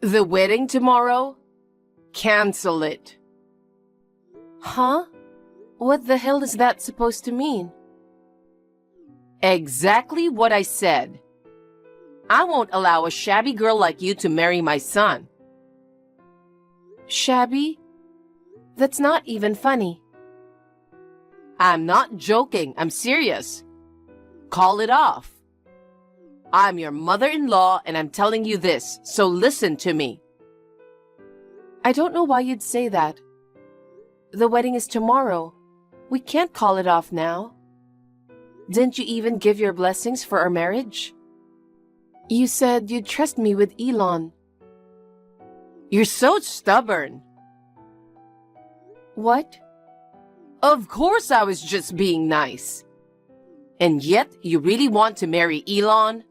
The wedding tomorrow? Cancel it. Huh? What the hell is that supposed to mean? Exactly what I said. I won't allow a shabby girl like you to marry my son. Shabby? That's not even funny. I'm not joking, I'm serious. Call it off. I'm your mother-in-law and I'm telling you this, so listen to me. I don't know why you'd say that. The wedding is tomorrow. We can't call it off now. Didn't you even give your blessings for our marriage? You said you'd trust me with Elon. You're so stubborn. What? Of course I was just being nice. And yet you really want to marry Elon?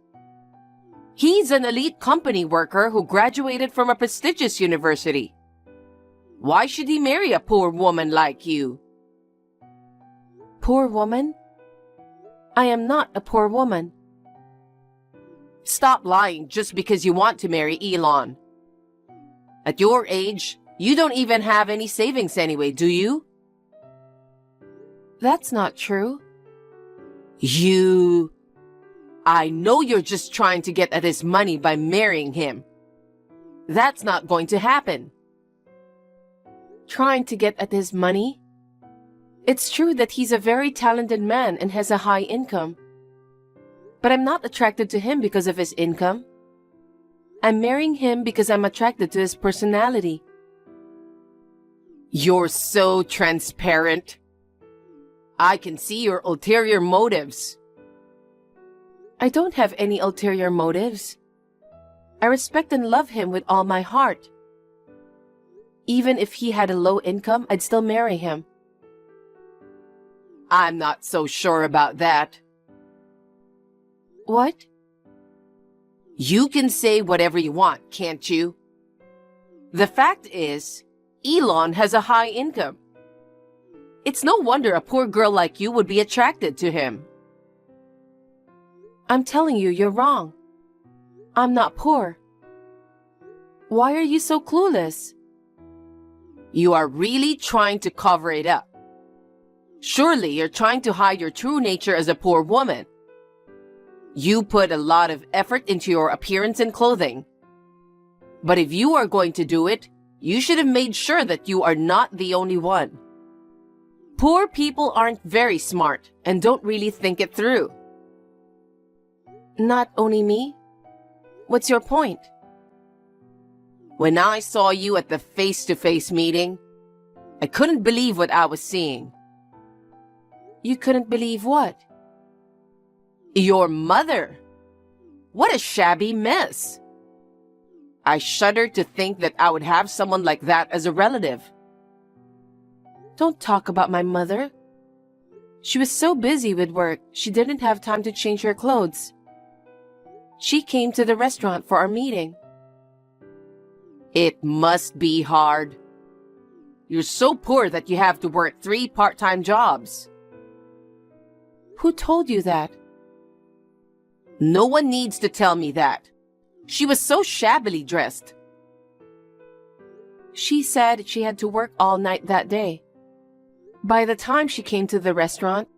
He's an elite company worker who graduated from a prestigious university. Why should he marry a poor woman like you? Poor woman? I am not a poor woman. Stop lying just because you want to marry Elon. At your age, you don't even have any savings anyway, do you? That's not true. I know you're just trying to get at his money by marrying him. That's not going to happen. Trying to get at his money? It's true that he's a very talented man and has a high income. But I'm not attracted to him because of his income. I'm marrying him because I'm attracted to his personality. You're so transparent. I can see your ulterior motives. I don't have any ulterior motives. I respect and love him with all my heart. Even if he had a low income, I'd still marry him. I'm not so sure about that. What? You can say whatever you want, can't you? The fact is, Elon has a high income. It's no wonder a poor girl like you would be attracted to him. I'm telling you, you're wrong. I'm not poor. Why are you so clueless? You are really trying to cover it up. Surely you're trying to hide your true nature as a poor woman. You put a lot of effort into your appearance and clothing. But if you are going to do it, you should have made sure that you are not the only one. Poor people aren't very smart and don't really think it through. Not only me? What's your point? When I saw you at the face-to-face meeting, I couldn't believe what I was seeing. You couldn't believe what? Your mother. What a shabby mess. I shudder to think that I would have someone like that as a relative. Don't talk about my mother. She was so busy with work, she didn't have time to change her clothes. She came to the restaurant for our meeting. It must be hard. You're so poor that you have to work 3 part-time jobs. Who told you that? No one needs to tell me that. She was so shabbily dressed. She said she had to work all night that day. By the time she came to the restaurant,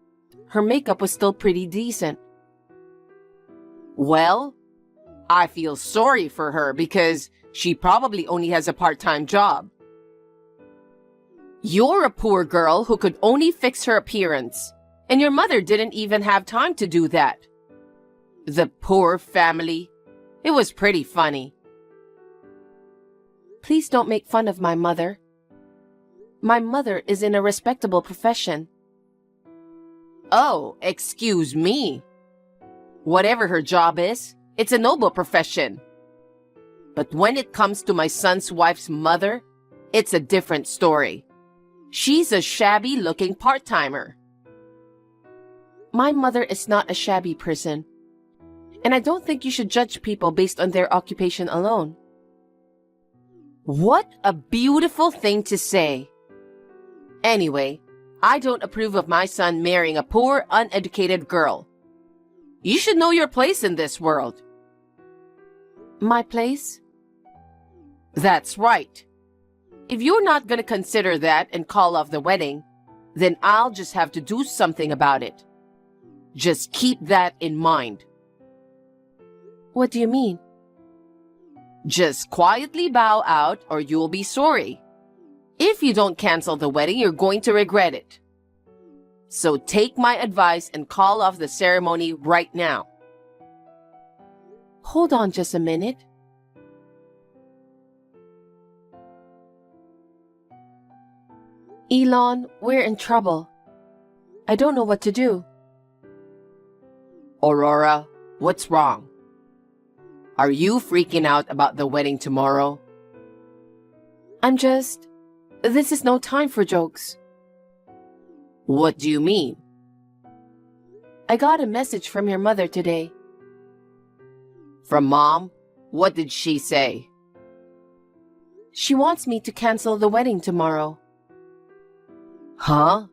her makeup was still pretty decent. Well, I feel sorry for her because she probably only has a part-time job. You're a poor girl who could only fix her appearance, and your mother didn't even have time to do that. The poor family. It was pretty funny. Please don't make fun of my mother. My mother is in a respectable profession. Oh, excuse me. Whatever her job is, it's a noble profession. But when it comes to my son's wife's mother, it's a different story. She's a shabby-looking part-timer. My mother is not a shabby person. And I don't think you should judge people based on their occupation alone. What a beautiful thing to say. Anyway, I don't approve of my son marrying a poor, uneducated girl. You should know your place in this world. My place? That's right. If you're not gonna consider that and call off the wedding, then I'll just have to do something about it. Just keep that in mind. What do you mean? Just quietly bow out or you'll be sorry. If you don't cancel the wedding, you're going to regret it. So take my advice and call off the ceremony right now. Hold on just a minute. Elon, we're in trouble. I don't know what to do. Aurora, what's wrong? Are you freaking out about the wedding tomorrow? This is no time for jokes. What do you mean? I got a message from your mother today. From Mom? What did she say? She wants me to cancel the wedding tomorrow. Huh?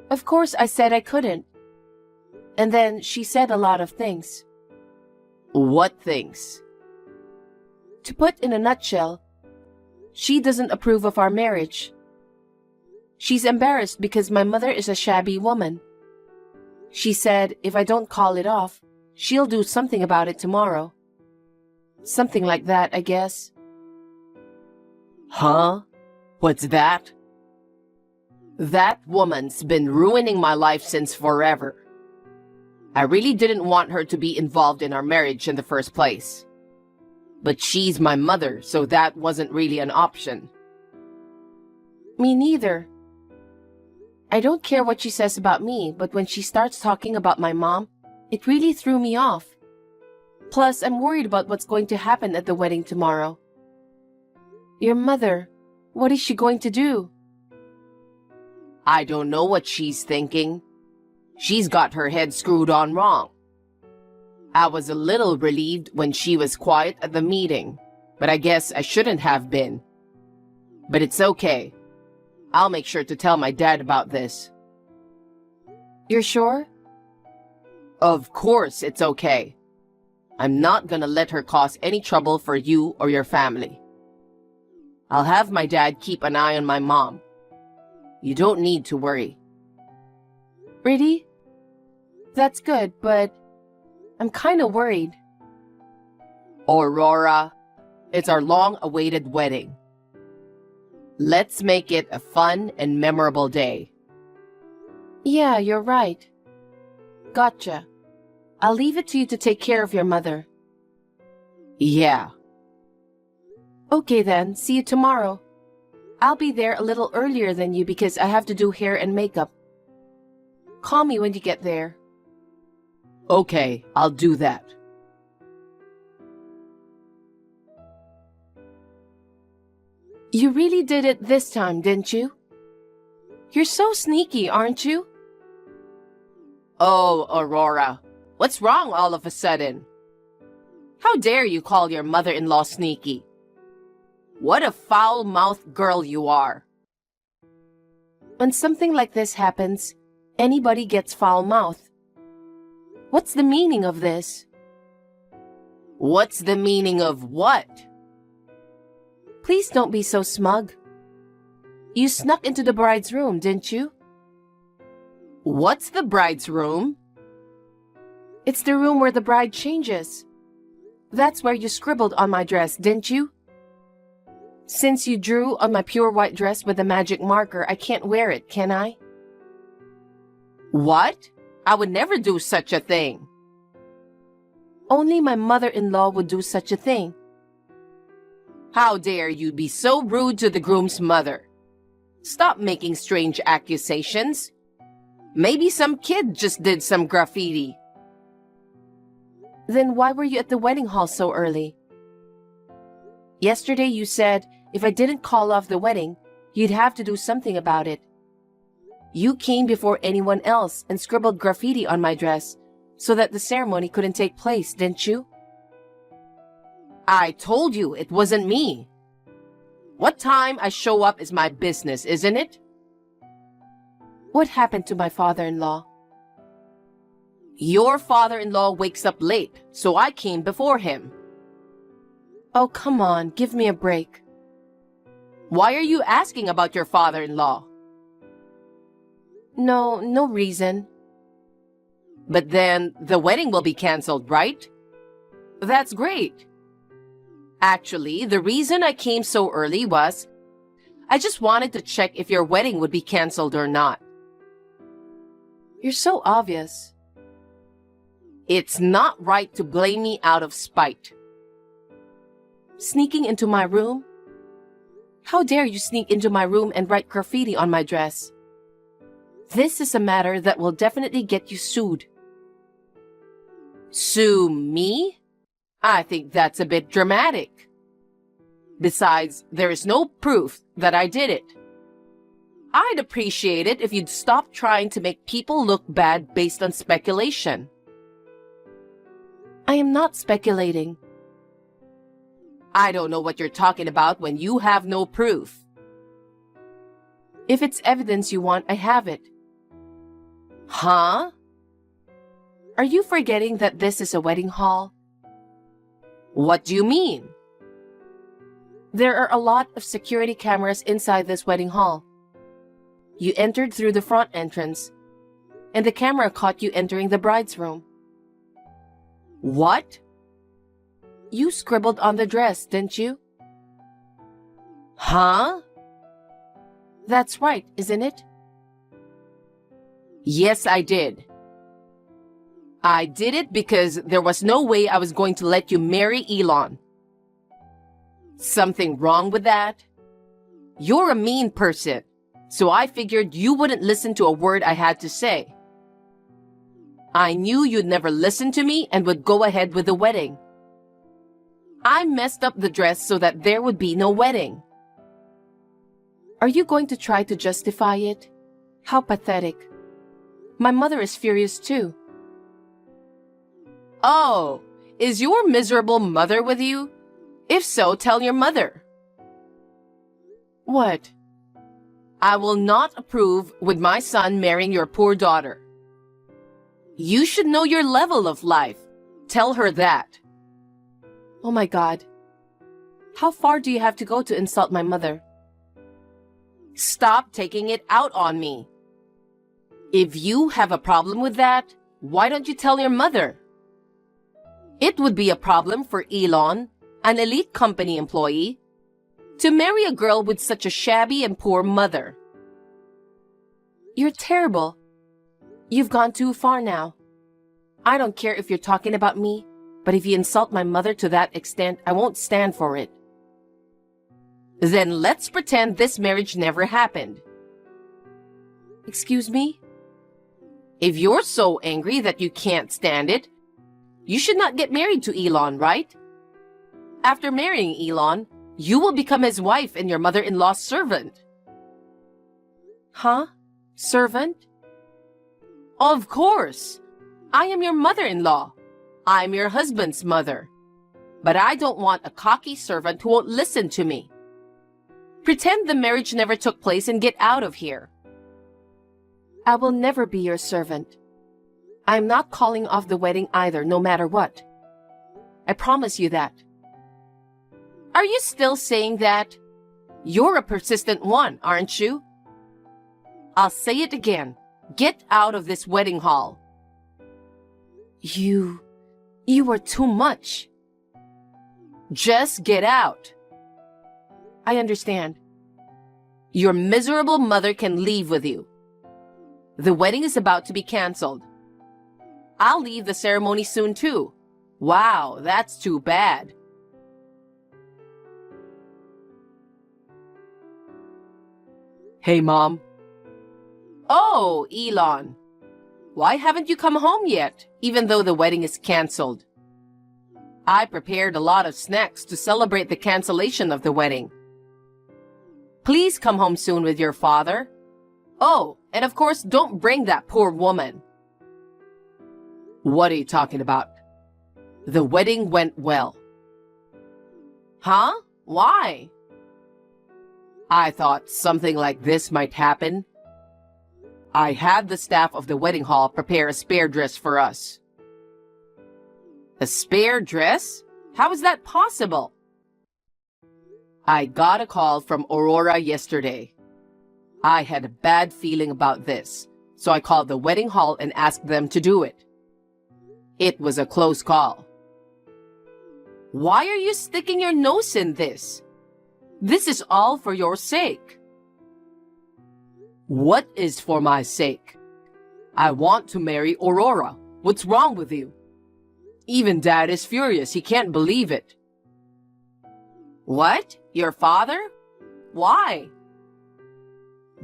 Of course, I said I couldn't. And then she said a lot of things. What things? To put in a nutshell, she doesn't approve of our marriage. She's embarrassed because my mother is a shabby woman. She said if I don't call it off, she'll do something about it tomorrow. Something like that, I guess. Huh? What's that? That woman's been ruining my life since forever. I really didn't want her to be involved in our marriage in the first place. But she's my mother, so that wasn't really an option. Me neither. I don't care what she says about me, but when she starts talking about my mom, it really threw me off. Plus, I'm worried about what's going to happen at the wedding tomorrow. Your mother, what is she going to do? I don't know what she's thinking. She's got her head screwed on wrong. I was a little relieved when she was quiet at the meeting, but I guess I shouldn't have been. But it's okay. I'll make sure to tell my dad about this. You're sure? Of course it's okay. I'm not gonna let her cause any trouble for you or your family. I'll have my dad keep an eye on my mom. You don't need to worry. Really? That's good, but I'm kinda worried. Aurora, it's our long-awaited wedding. Let's make it a fun and memorable day. Yeah, you're right. Gotcha. I'll leave it to you to take care of your mother. Yeah. Okay then, see you tomorrow. I'll be there a little earlier than you because I have to do hair and makeup. Call me when you get there. Okay, I'll do that. You really did it this time, didn't you? You're so sneaky, aren't you? Oh, Aurora, what's wrong all of a sudden? How dare you call your mother-in-law sneaky? What a foul-mouthed girl you are. When something like this happens, anybody gets foul-mouthed. What's the meaning of this? What's the meaning of what? Please don't be so smug. You snuck into the bride's room, didn't you? What's the bride's room? It's the room where the bride changes. That's where you scribbled on my dress, didn't you? Since you drew on my pure white dress with a magic marker, I can't wear it, can I? What? I would never do such a thing. Only my mother-in-law would do such a thing. How dare you be so rude to the groom's mother? Stop making strange accusations. Maybe some kid just did some graffiti. Then why were you at the wedding hall so early? Yesterday you said if I didn't call off the wedding, you'd have to do something about it. You came before anyone else and scribbled graffiti on my dress so that the ceremony couldn't take place, didn't you? I told you it wasn't me. What time I show up is my business, isn't it? What happened to my father-in-law? Your father-in-law wakes up late, so I came before him. Oh, come on, give me a break. Why are you asking about your father-in-law? No reason. But then the wedding will be canceled, right? That's great. Actually, the reason I came so early was I just wanted to check if your wedding would be canceled or not. You're so obvious. It's not right to blame me out of spite. Sneaking into my room? How dare you sneak into my room and write graffiti on my dress? This is a matter that will definitely get you sued. Sue me? I think that's a bit dramatic. Besides, there is no proof that I did it. I'd appreciate it if you'd stop trying to make people look bad based on speculation. I am not speculating. I don't know what you're talking about when you have no proof. If it's evidence you want, I have it. Huh? Are you forgetting that this is a wedding hall? What do you mean? There are a lot of security cameras inside this wedding hall. You entered through the front entrance, and the camera caught you entering the bride's room. What? You scribbled on the dress, didn't you? Huh? That's right, isn't it? Yes, I did. I did it because there was no way I was going to let you marry Elon. Something wrong with that? You're a mean person, so I figured you wouldn't listen to a word I had to say. I knew you'd never listen to me and would go ahead with the wedding. I messed up the dress so that there would be no wedding. Are you going to try to justify it? How pathetic. My mother is furious too. Oh, is your miserable mother with you? If so, tell your mother. What? I will not approve with my son marrying your poor daughter. You should know your level of life. Tell her that. Oh my God. How far do you have to go to insult my mother? Stop taking it out on me. If you have a problem with that, why don't you tell your mother? It would be a problem for Elon, an elite company employee, to marry a girl with such a shabby and poor mother. You're terrible. You've gone too far now. I don't care if you're talking about me, but if you insult my mother to that extent, I won't stand for it. Then let's pretend this marriage never happened. Excuse me? If you're so angry that you can't stand it, you should not get married to Elon, right? After marrying Elon, you will become his wife and your mother-in-law's servant. Huh? Servant? Of course. I am your mother-in-law. I'm your husband's mother. But I don't want a cocky servant who won't listen to me. Pretend the marriage never took place and get out of here. I will never be your servant. I'm not calling off the wedding either, no matter what. I promise you that. Are you still saying that? You're a persistent one, aren't you? I'll say it again. Get out of this wedding hall. You are too much. Just get out. I understand. Your miserable mother can leave with you. The wedding is about to be canceled. I'll leave the ceremony soon too. Wow, that's too bad. Hey, Mom. Oh, Elon. Why haven't you come home yet, even though the wedding is canceled? I prepared a lot of snacks to celebrate the cancellation of the wedding. Please come home soon with your father. Oh, and of course, don't bring that poor woman. What are you talking about? The wedding went well. Huh? Why? I thought something like this might happen. I had the staff of the wedding hall prepare a spare dress for us. A spare dress? How is that possible? I got a call from Aurora yesterday. I had a bad feeling about this, so I called the wedding hall and asked them to do it. It was a close call. Why are you sticking your nose in this? This is all for your sake. What is for my sake? I want to marry Aurora. What's wrong with you? Even Dad is furious. He can't believe it. What? Your father? Why?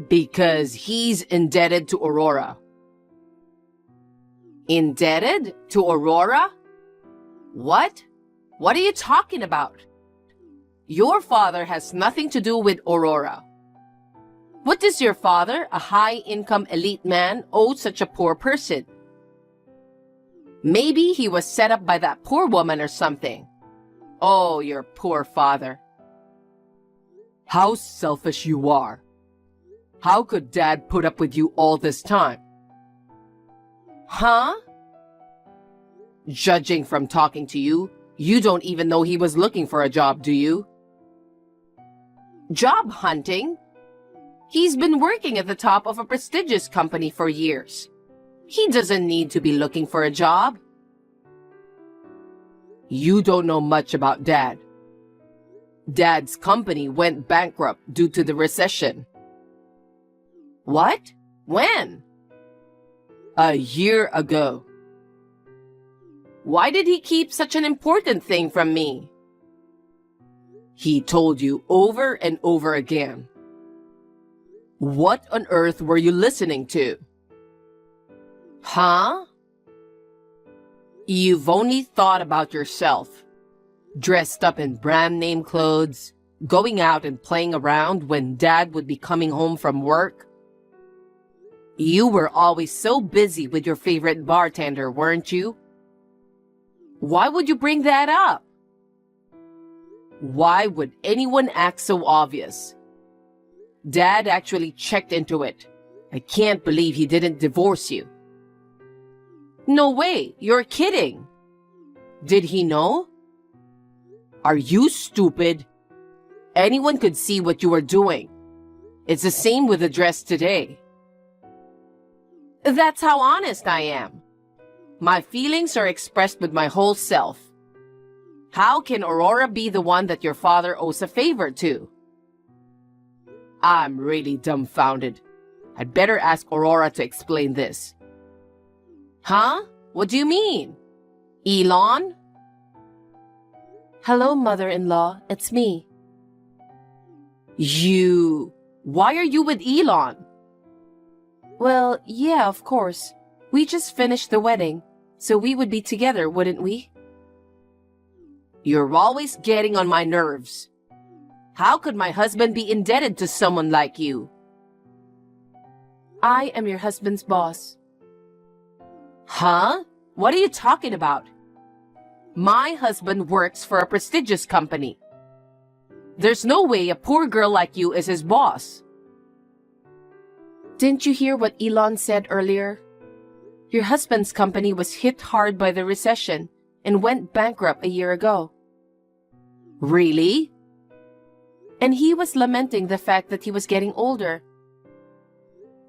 Because he's indebted to Aurora. Indebted to Aurora? What? What are you talking about? Your father has nothing to do with Aurora. What does your father, a high-income elite man, owe such a poor person? Maybe he was set up by that poor woman or something. Oh, your poor father. How selfish you are. How could Dad put up with you all this time? Huh? Judging from talking to you, you don't even know he was looking for a job, do you? Job hunting? He's been working at the top of a prestigious company for years. He doesn't need to be looking for a job. You don't know much about Dad. Dad's company went bankrupt due to the recession. What? When? A year ago. Why did he keep such an important thing from me? He told you over and over again. What on earth were you listening to? Huh? You've only thought about yourself. Dressed up in brand name clothes, going out and playing around when Dad would be coming home from work. You were always so busy with your favorite bartender, weren't you? Why would you bring that up? Why would anyone act so obvious? Dad actually checked into it. I can't believe he didn't divorce you. No way, you're kidding. Did he know? Are you stupid? Anyone could see what you were doing. It's the same with the dress today. That's how honest I am. My feelings are expressed with my whole self. How can Aurora be the one that your father owes a favor to? I'm really dumbfounded. I'd better ask Aurora to explain this. Huh? What do you mean? Elon? Hello, mother-in-law. It's me. Why are you with Elon? Well, yeah, of course. We just finished the wedding, so we would be together, wouldn't we? You're always getting on my nerves. How could my husband be indebted to someone like you? I am your husband's boss. Huh? What are you talking about? My husband works for a prestigious company. There's no way a poor girl like you is his boss. Didn't you hear what Elon said earlier? Your husband's company was hit hard by the recession and went bankrupt a year ago. Really? And he was lamenting the fact that he was getting older.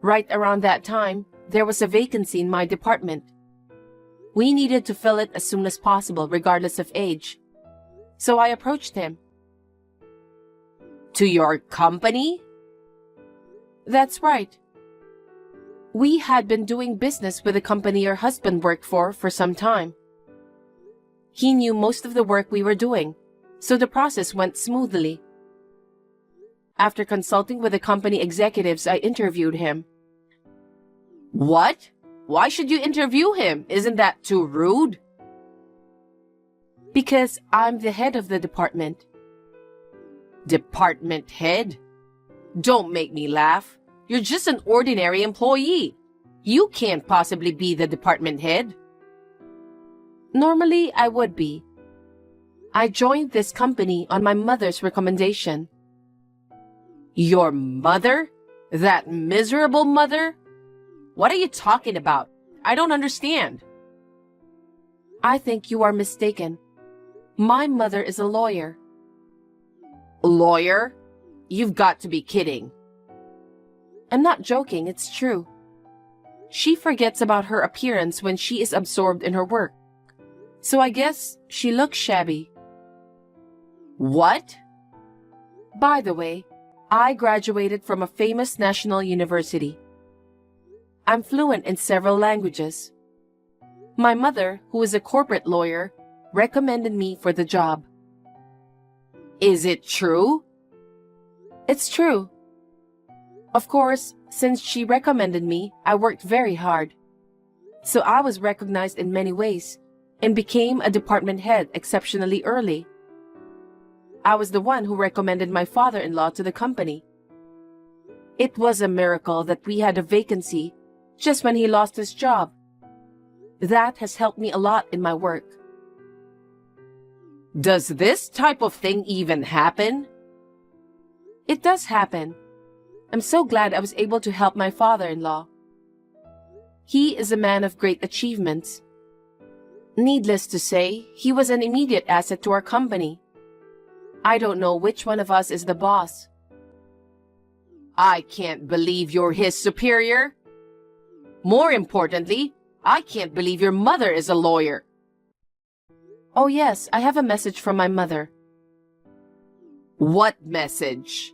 Right around that time, there was a vacancy in my department. We needed to fill it as soon as possible, regardless of age. So I approached him. To your company? That's right. We had been doing business with the company your husband worked for some time. He knew most of the work we were doing, so the process went smoothly. After consulting with the company executives, I interviewed him. What? Why should you interview him? Isn't that too rude? Because I'm the head of the department. Department head? Don't make me laugh. You're just an ordinary employee. You can't possibly be the department head. Normally, I would be. I joined this company on my mother's recommendation. Your mother? That miserable mother? What are you talking about? I don't understand. I think you are mistaken. My mother is a lawyer. Lawyer? You've got to be kidding. I'm not joking, it's true. She forgets about her appearance when she is absorbed in her work. So I guess she looks shabby. What? By the way, I graduated from a famous national university. I'm fluent in several languages. My mother, who is a corporate lawyer, recommended me for the job. Is it true? It's true. Of course, since she recommended me, I worked very hard. So I was recognized in many ways and became a department head exceptionally early. I was the one who recommended my father-in-law to the company. It was a miracle that we had a vacancy just when he lost his job. That has helped me a lot in my work. Does this type of thing even happen? It does happen. I'm so glad I was able to help my father-in-law. He is a man of great achievements. Needless to say, he was an immediate asset to our company. I don't know which one of us is the boss. I can't believe you're his superior. More importantly, I can't believe your mother is a lawyer. Oh yes, I have a message from my mother. What message?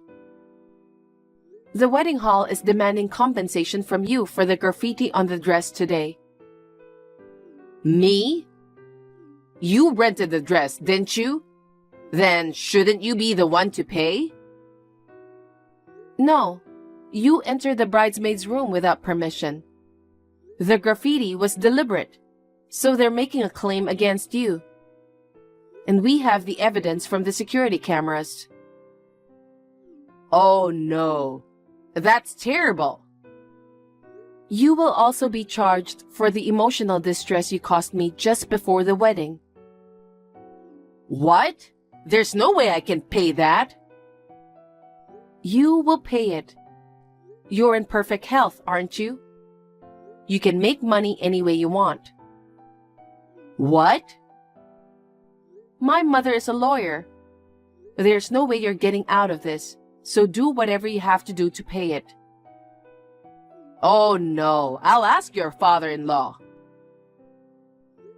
The wedding hall is demanding compensation from you for the graffiti on the dress today. Me? You rented the dress, didn't you? Then shouldn't you be the one to pay? No, you entered the bridesmaid's room without permission. The graffiti was deliberate, so they're making a claim against you. And we have the evidence from the security cameras. Oh no, that's terrible. You will also be charged for the emotional distress you caused me just before the wedding. What? There's no way I can pay that. You will pay it. You're in perfect health, aren't you? You can make money any way you want. What? My mother is a lawyer. There's no way you're getting out of this, so do whatever you have to do to pay it. Oh no, I'll ask your father-in-law.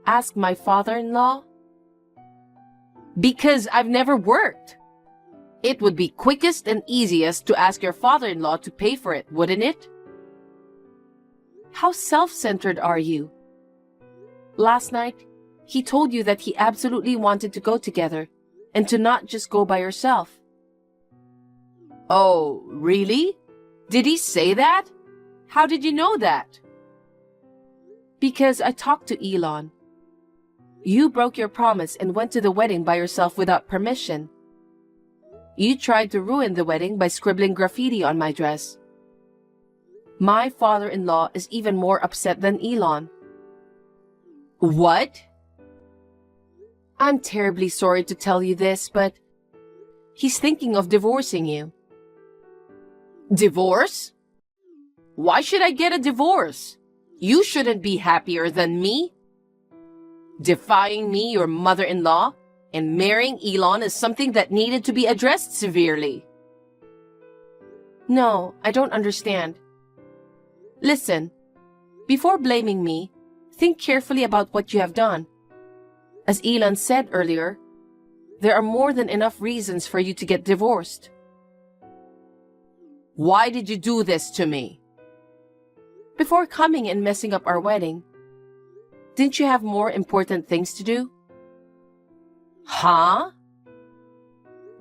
Ask my father-in-law? Because I've never worked. It would be quickest and easiest to ask your father-in-law to pay for it, wouldn't it? How self-centered are you? Last night, he told you that he absolutely wanted to go together and to not just go by yourself. Oh, really? Did he say that? How did you know that? Because I talked to Elon. You broke your promise and went to the wedding by yourself without permission. You tried to ruin the wedding by scribbling graffiti on my dress. My father-in-law is even more upset than Elon. What? I'm terribly sorry to tell you this, but he's thinking of divorcing you. Divorce? Why should I get a divorce? You shouldn't be happier than me. Defying me, your mother-in-law, and marrying Elon is something that needed to be addressed severely. No, I don't understand. Listen, before blaming me, think carefully about what you have done. As Elon said earlier, there are more than enough reasons for you to get divorced. Why did you do this to me? Before coming and messing up our wedding, didn't you have more important things to do? Huh?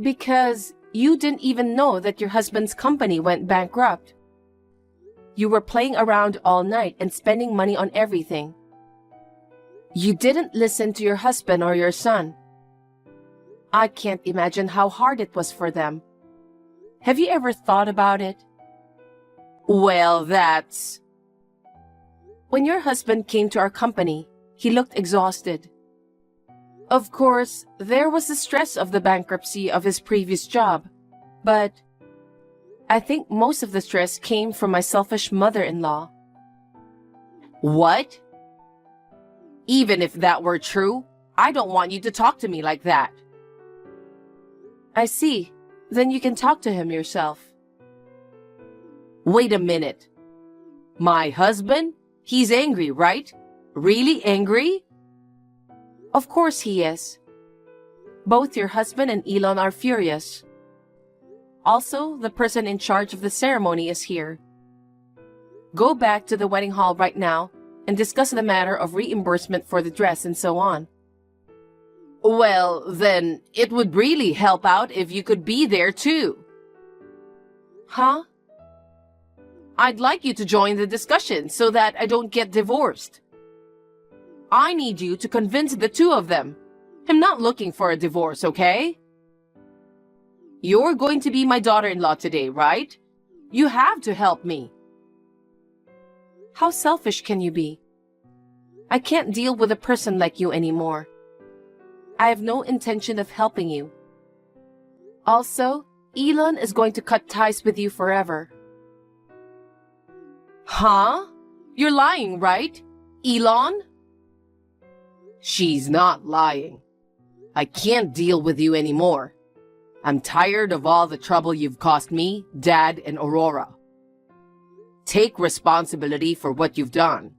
Because you didn't even know that your husband's company went bankrupt. You were playing around all night and spending money on everything. You didn't listen to your husband or your son. I can't imagine how hard it was for them. Have you ever thought about it? Well, that's... When your husband came to our company, he looked exhausted. Of course, there was the stress of the bankruptcy of his previous job, but I think most of the stress came from my selfish mother-in-law. What? Even if that were true, I don't want you to talk to me like that. I see. Then you can talk to him yourself. Wait a minute. My husband? He's angry, right? Really angry? Of course he is. Both your husband and Elon are furious. Also, the person in charge of the ceremony is here. Go back to the wedding hall right now and discuss the matter of reimbursement for the dress and so on. Well, then, it would really help out if you could be there too. Huh? I'd like you to join the discussion so that I don't get divorced. I need you to convince the two of them. I'm not looking for a divorce, okay? You're going to be my daughter-in-law today, right? You have to help me. How selfish can you be? I can't deal with a person like you anymore. I have no intention of helping you. Also, Elon is going to cut ties with you forever. Huh? You're lying, right? Elon? She's not lying. I can't deal with you anymore. I'm tired of all the trouble you've caused me, Dad, and Aurora. Take responsibility for what you've done.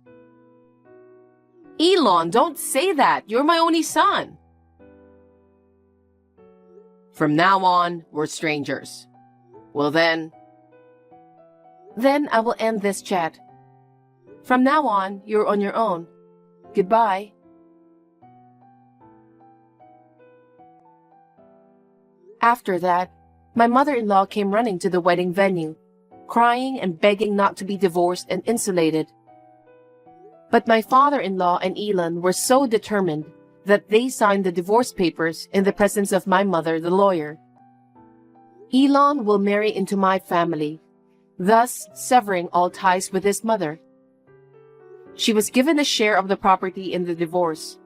Elon, don't say that. You're my only son. From now on, we're strangers. Well then... Then I will end this chat. From now on, you're on your own. Goodbye. After that, my mother-in-law came running to the wedding venue, crying and begging not to be divorced and insulated. But my father-in-law and Elon were so determined that they signed the divorce papers in the presence of my mother, the lawyer. Elon will marry into my family, thus severing all ties with his mother. She was given a share of the property in the divorce.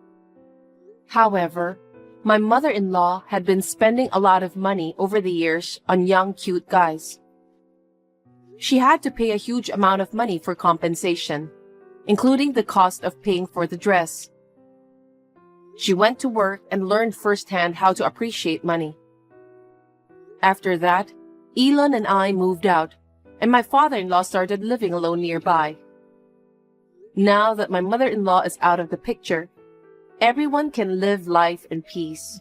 However, my mother-in-law had been spending a lot of money over the years on young, cute guys. She had to pay a huge amount of money for compensation, including the cost of paying for the dress. She went to work and learned firsthand how to appreciate money. After that, Elon and I moved out, and my father-in-law started living alone nearby. Now that my mother-in-law is out of the picture, everyone can live life in peace.